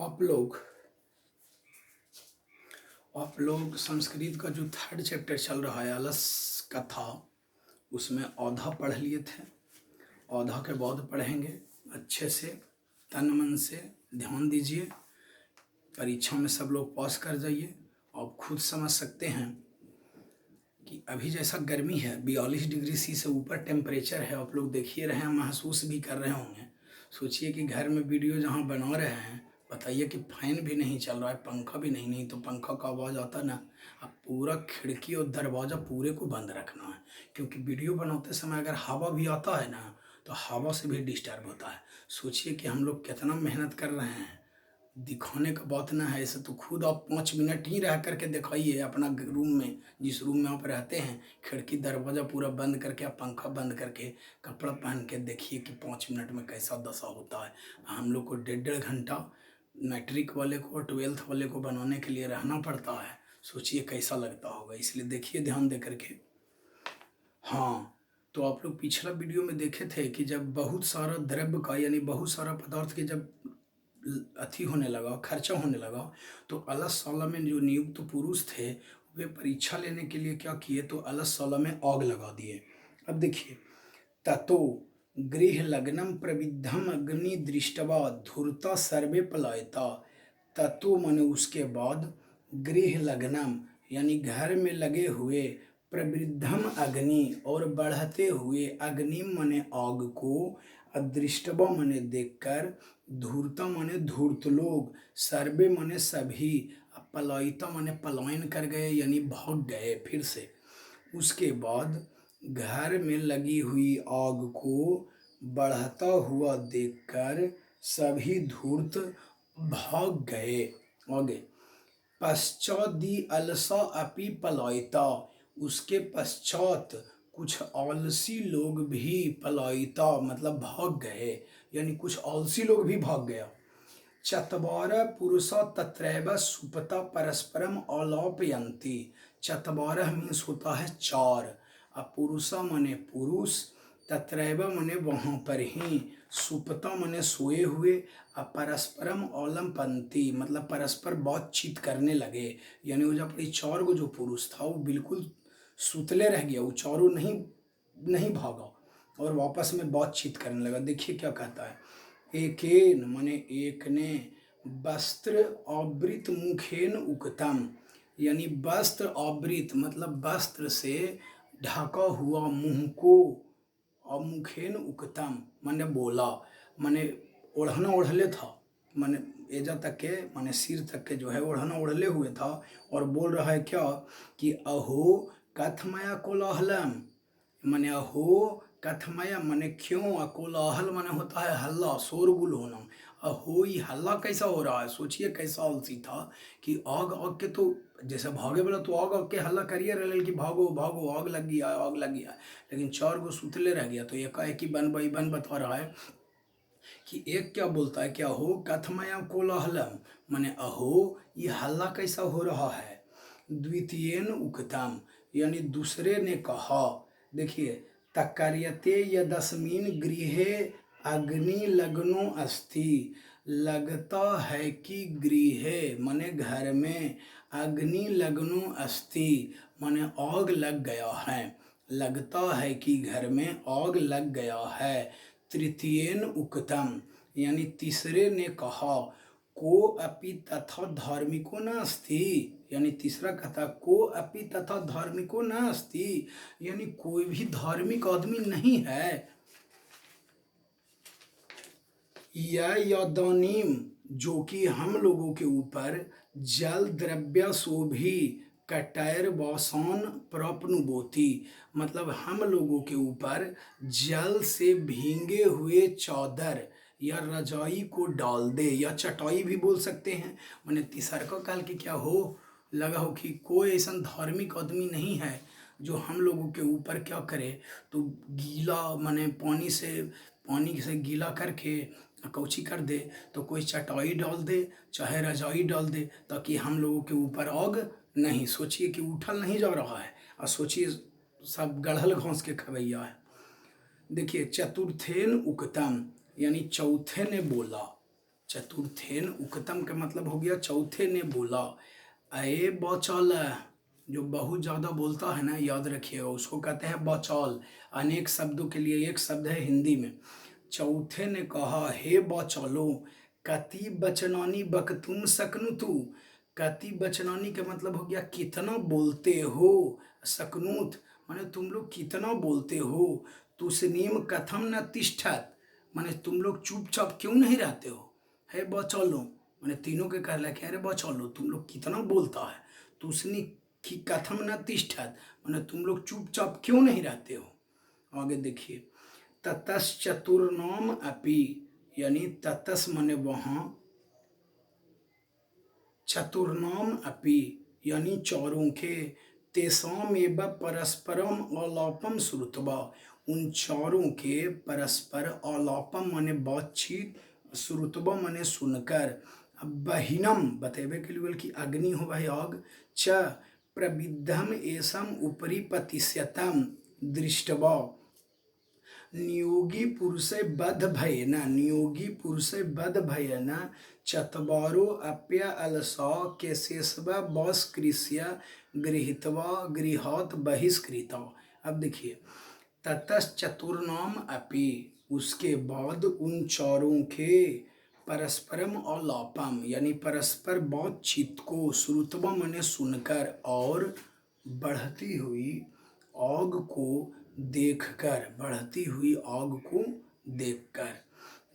आप लोग आप लोग संस्कृत का जो थर्ड चैप्टर चल रहा है अलस कथा, उसमें औधा पढ़ लिए थे। औधा के बाद पढ़ेंगे अच्छे से, तन मन से ध्यान दीजिए। परीक्षा में सब लोग पास कर जाइए। आप खुद समझ सकते हैं कि अभी जैसा गर्मी है, 42 डिग्री C से ऊपर टेम्परेचर है। आप लोग देखिए रहे हैं, महसूस भी कर रहे होंगे। सोचिए कि घर में वीडियो जहाँ बना रहे हैं, बताइए कि फैन भी नहीं चल रहा है, पंखा भी नहीं तो पंखा का आवाज़ आता ना। अब पूरा खिड़की और दरवाज़ा पूरे को बंद रखना है, क्योंकि वीडियो बनाते समय अगर हवा भी आता है ना, तो हवा से भी डिस्टर्ब होता है। सोचिए कि हम लोग कितना मेहनत कर रहे हैं। दिखाने का बात ना है, ऐसे तो खुद आप 5 मिनट ही रह करके दिखाइए अपना रूम में, जिस रूम में आप रहते हैं। खिड़की दरवाज़ा पूरा बंद करके, आप पंखा बंद करके, कपड़ा पहन के देखिए कि 5 मिनट में कैसा दशा होता है। हम लोग को 1.5-1.5 घंटा मैट्रिक वाले को, 12th वाले को बनाने के लिए रहना पड़ता है। सोचिए कैसा लगता होगा, इसलिए देखिए ध्यान दे करके। हाँ, तो आप लोग पिछला वीडियो में देखे थे कि जब बहुत सारा द्रव्य का, यानी बहुत सारा पदार्थ के जब अथी होने लगा, खर्चा होने लगा, तो अलस साला में जो नियुक्त पुरुष थे, वे परीक्षा लेने के लिए क्या किए, तो अलस साला में आग लगा दिए। अब देखिए, ततो गृह लग्नम प्रविद्धम अग्नि दृष्टवा धूर्ता सर्वे पलायता। ततो मने उसके बाद, गृह लग्नम यानी घर में लगे हुए, प्रवृद्धम अग्नि और बढ़ते हुए, अग्नि मने आग को, अदृष्टवा मने देखकर, धूर्ता मने धूर्त लोग, सर्वे मने सभी, पलायिता मने पलायन कर गए यानी भाग गए फिर से। उसके बाद घर में लगी हुई आग को बढ़ता हुआ देखकर सभी धूर्त भाग गए। आगे, पश्चादि अलसा अपि पलायिता, उसके पश्चात कुछ आलसी लोग भी पलायिता मतलब भाग गए, यानी कुछ आलसी लोग भी भाग गया। चत्वारः पुरुषा तत्रैव सुपता परस्परम आलापयन्ति। चत्वारः मीन्स होता है 4, अब पुरुषा मने पुरुष, तत्रैव मने वहाँ पर ही, सुपता मने सोए हुए, अब परस्परम आलम्पन्ति मतलब परस्पर बातचीत करने लगे। यानी वो जब 4 गो जो पुरुष था वो बिल्कुल सुतले रह गया, वो चारों नहीं नहीं भागा और वापस में बातचीत करने लगा। देखिए क्या कहता है, एकेन मने एक ने, वस्त्र आवृत मुखेन उक्तम, यानी वस्त्र आवृत मतलब वस्त्र से ढका हुआ मुंह को, और मुखेन उक्तम मने बोला, मने ओढ़ना ओढ़ले था, मने एजा तक के मने सिर तक के जो है ओढ़ना ओढ़ले हुए था, और बोल रहा है क्या कि अहो कथमया कोलाहलम, मने अहो कथमया मने क्यों, कोलाहल मने होता है हल्ला, शोरगुल होना। अहो ये हल्ला कैसा हो रहा है, सोचिए कैसा आलसी था कि आग आग के, तो जैसे भागे वाला तो आग आग के हल्ला करिए रहे कि भागो भागो आग लग गया आग लग गया, लेकिन 4 गो सुतले रह गया। तो एकाएक ही बन बता रहा है कि एक क्या बोलता है, क्या हो कथमया कोलाहलम, मने अहो ये हल्ला कैसा हो रहा है। द्वितीयेन उक्तम यानी दूसरे ने कहा। देखिए, तकार्यते यदस्मिन गृहे अग्नि लग्नो अस्ति, लगता है कि गृहे मने घर में, अग्नि लग्नो अस्ति मने आग लग गया है, लगता है कि घर में आग लग गया है। तृतीयेन उक्तम यानी तीसरे ने कहा, को अपि तथा धार्मिको न अस्ति, यानी तीसरा कहता को अपि तथा धार्मिको न अस्ति, यानी कोई भी धार्मिक आदमी नहीं है। यह यदानीम जो कि हम लोगों के ऊपर, जल द्रव्य शोभी कटैर वासान प्राप्नुबोति, मतलब हम लोगों के ऊपर जल से भींगे हुए चादर या रजाई को डाल दे, या चटाई भी बोल सकते हैं। मैंने तीसरका काल के क्या हो लगा हो कि कोई ऐसा धार्मिक आदमी नहीं है जो हम लोगों के ऊपर क्या करे, तो गीला माने पानी से गीला करके कौची कर दे, तो कोई चटाई डाल दे चाहे रजाई डाल दे, ताकि हम लोगों के ऊपर आग नहीं। सोचिए कि उठल नहीं जा रहा है, और सोचिए सब गढ़ल घास के खवैया है। देखिए, चतुर्थेन उक्तम यानी चौथे ने बोला, चतुर्थेन उक्तम का मतलब हो गया चौथे ने बोला। अये बौचौल, जो बहुत ज़्यादा बोलता है ना, याद रखिएगा, उसको कहते हैं बौचौल। अनेक शब्दों के लिए एक शब्द है हिंदी में। चौथे ने कहा, हे बौचौलो, कति बचनानी बकतुम सकनुतु। कति बचनानी का मतलब हो गया कितना बोलते हो। सकनूत माने तुम लोग कितना बोलते हो। तुसनीम कथम न तिष्ठत, माने तुम लोग चुपचाप क्यों नहीं रहते हो। है बौचौलो माने तीनों के कहला कि अरे बौचौलो तुम लोग कितना बोलता है। तुसनी की कथम न तिष्ठत माने तुम लोग चुपचाप क्यों नहीं रहते हो। आगे देखिए, ततस चतुर्नाम अपि, यानी ततस माने वहाँ, चतुर्नाम अपि यानी चारों के, तेसाम एव परस्परम आलापम श्रुतवा, उन चारों के परस्पर आलापम माने बातचीत, श्रुतवा माने सुनकर, बहिनम बतेबे के लिए कि अग्नि हो भाई आग, च प्रविद्धम एसम उपरि पतिष्यतम दृष्टवा, नियोगी पुरुषे बद्ध भयेन, नियोगी पुरुषे बद्ध भयेन चत्वारो अप्य अलसा केशेषव बस्कृष्य गृहीत्वा गृहात् बहिष्कृता। अब देखिए, ततस चतुर्नाम अपि, उसके बाद उन चारों के, परस्परम आलापम यानी परस्पर बातचीत को, श्रुतवा माने सुनकर, और बढ़ती हुई आग को देखकर, बढ़ती हुई आग को देखकर,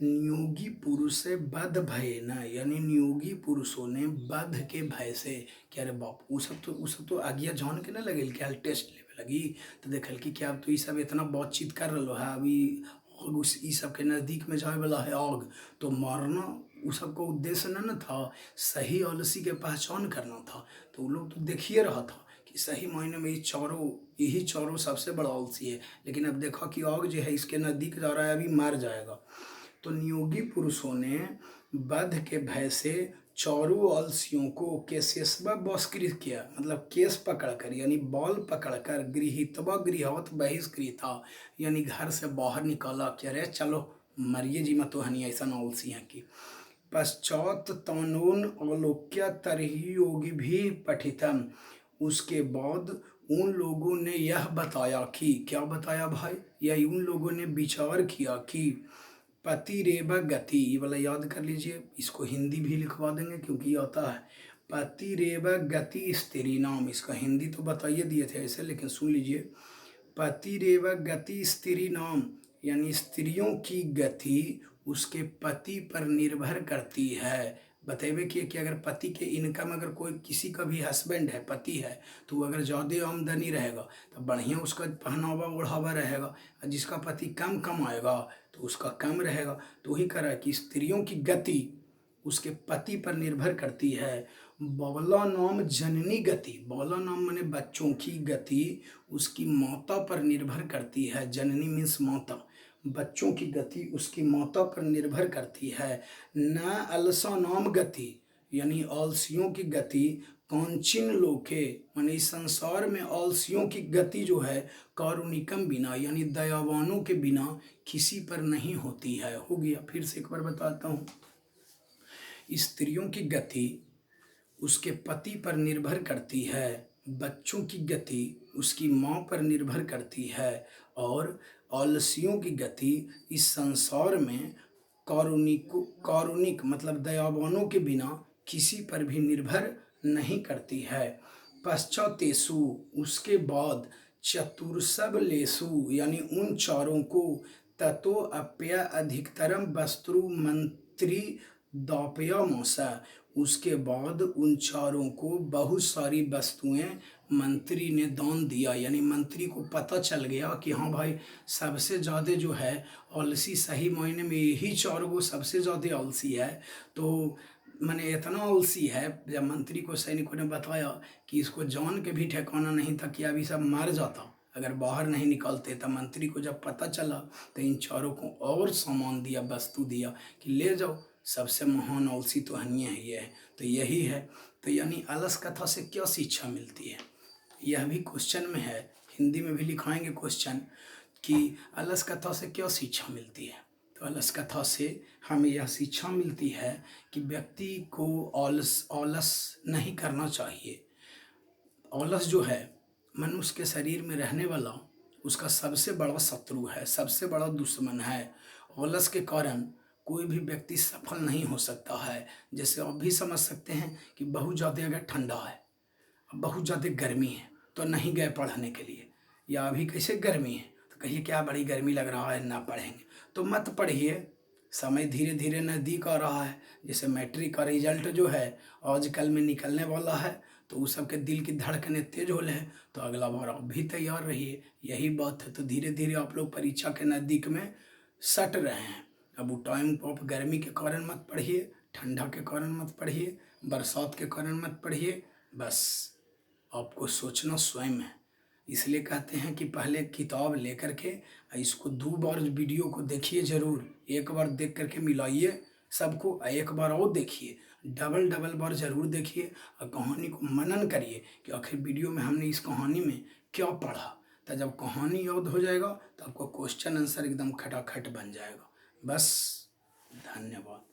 नियोगी पुरुष से बद्ध भय न, यानी नियोगी पुरुषों ने बद्ध के भय से, क्या रे बाप वो सब तो आज्ञा जान के ना लगेल क्या टेस्ट लेवे लगी, तो देखल कि क्या तो ये सब इतना बातचीत कर रहा है अभी, आग उस ई सब के नज़दीक में जाए वाला है आग, तो मारना उस सबका उद्देश्य न था, सही आलसी के पहचान करना था। तो वो लोग तो देखिए रहा था कि सही मायने में यही चारों सबसे बड़ा आलसी है, लेकिन अब देखा कि आग जो है इसके नज़दीक जा रहा है, अभी मर जाएगा। तो नियोगी पुरुषों ने बद्ध के भय से चारों आलसियों को केशेषवा बहिष्कृत किया, मतलब केस पकड़कर यानी बाल पकड़कर, गृहीतवा गृहात् बहिष्कृता यानी घर से बाहर निकाला, क्या रे चलो मरिए जी मत, तो हनी ऐसा आलसी है कि। पश्चात तनून अवलोक्य तरही योगी भी पठितम, उसके बाद उन लोगों ने यह बताया कि, क्या बताया भाई, यह उन लोगों ने विचार किया कि पति रेव गति, ये वाला याद कर लीजिए, इसको हिंदी भी लिखवा देंगे क्योंकि ये आता है। पति रेव गति स्त्री नाम, इसका हिंदी तो बताइए दिए थे ऐसे, लेकिन सुन लीजिए, पति रेव गति स्त्री नाम यानी स्त्रियों की गति उसके पति पर निर्भर करती है। बतेबे किए कि अगर पति के इनकम, अगर कोई किसी का भी हस्बैंड है, पति है, तो अगर ज़्यादा आमदनी रहेगा तो बढ़िया उसका पहनावा ओढ़ावा रहेगा, और जिसका पति कम कमाएगा तो उसका कम रहेगा। तो वही कह रहा है कि स्त्रियों की गति उसके पति पर निर्भर करती है। बौला नाम जननी गति, बौला नाम माने बच्चों की गति उसकी माता पर निर्भर करती है। जननी मीन्स माता, बच्चों की गति उसकी माता पर निर्भर करती है। न अलसा नाम गति यानी आलसियों की गति, कांचिन लोके माने इस संसार में आलसियों की गति जो है, कारुणिकम बिना यानी दयावानों के बिना किसी पर नहीं होती है। हो गया, फिर से एक बार बताता हूँ, स्त्रियों की गति उसके पति पर निर्भर करती है, बच्चों की गति उसकी माँ पर निर्भर करती है, और आलसियों की गति इस संसार में कारुणिक मतलब दयावानों के बिना किसी पर भी निर्भर नहीं करती है। पश्चातेषु उसके बाद, चतुर्सबलेषु यानी उन चारों को, ततो अप्य अधिकतरम वस्तु मंत्री दापयामासा, उसके बाद उन चारों को बहुत सारी वस्तुएं मंत्री ने दान दिया, यानी मंत्री को पता चल गया कि हाँ भाई सबसे ज़्यादा जो है आलसी, सही मायने में यही चारों को सबसे ज़्यादा आलसी है। तो मैंने इतना आलसी है, जब मंत्री को सैनिकों ने बताया कि इसको जान के भी ठिकाना नहीं था कि अभी सब मर जाता अगर बाहर नहीं निकलते, तब मंत्री को जब पता चला तो इन चारों को और सामान दिया, वस्तु दिया कि ले जाओ, सबसे महान आलसी तो हनिया ही है। तो यही है, तो यानी अलस कथा से क्या शिक्षा मिलती है, यह भी क्वेश्चन में है, हिंदी में भी लिखाएंगे क्वेश्चन कि अलस कथा से क्या शिक्षा मिलती है। तो अलस कथा से हमें यह शिक्षा मिलती है कि व्यक्ति को ऑलस नहीं करना चाहिए। ऑलस जो है मनुष्य के शरीर में रहने वाला उसका सबसे बड़ा शत्रु है, सबसे बड़ा दुश्मन है। ऑलस के कारण कोई भी व्यक्ति सफल नहीं हो सकता है। जैसे आप भी समझ सकते हैं कि बहुत ज़्यादा अगर ठंडा है, बहुत ज़्यादा गर्मी है तो नहीं गए पढ़ने के लिए, या अभी कैसे गर्मी है तो कहिए क्या बड़ी गर्मी लग रहा है ना पढ़ेंगे, तो मत पढ़िए। समय धीरे धीरे नज़दीक आ रहा है। जैसे मैट्रिक का रिजल्ट जो है आजकल में निकलने वाला है, तो उस सबके दिल की धड़कनें तेज हो रहे हैं, तो अगला बार आप भी तैयार रहिए। यही बात है। तो धीरे धीरे आप लोग परीक्षा के नज़दीक में सट रहे हैं। अब वो टाइम को आप गर्मी के कारण मत पढ़िए, ठंडा के कारण मत पढ़िए, बरसात के कारण मत पढ़िए। बस आपको सोचना स्वयं है। इसलिए कहते हैं कि पहले किताब लेकर के इसको 2 बार वीडियो को देखिए ज़रूर। एक बार देख करके मिलाइए सबको, एक बार और देखिए, डबल डबल बार ज़रूर देखिए और कहानी को मनन करिए कि आखिर वीडियो में हमने इस कहानी में क्या पढ़ा। तो जब कहानी याद हो जाएगा तो आपको क्वेश्चन आंसर एकदम खटाखट बन जाएगा। बस, धन्यवाद।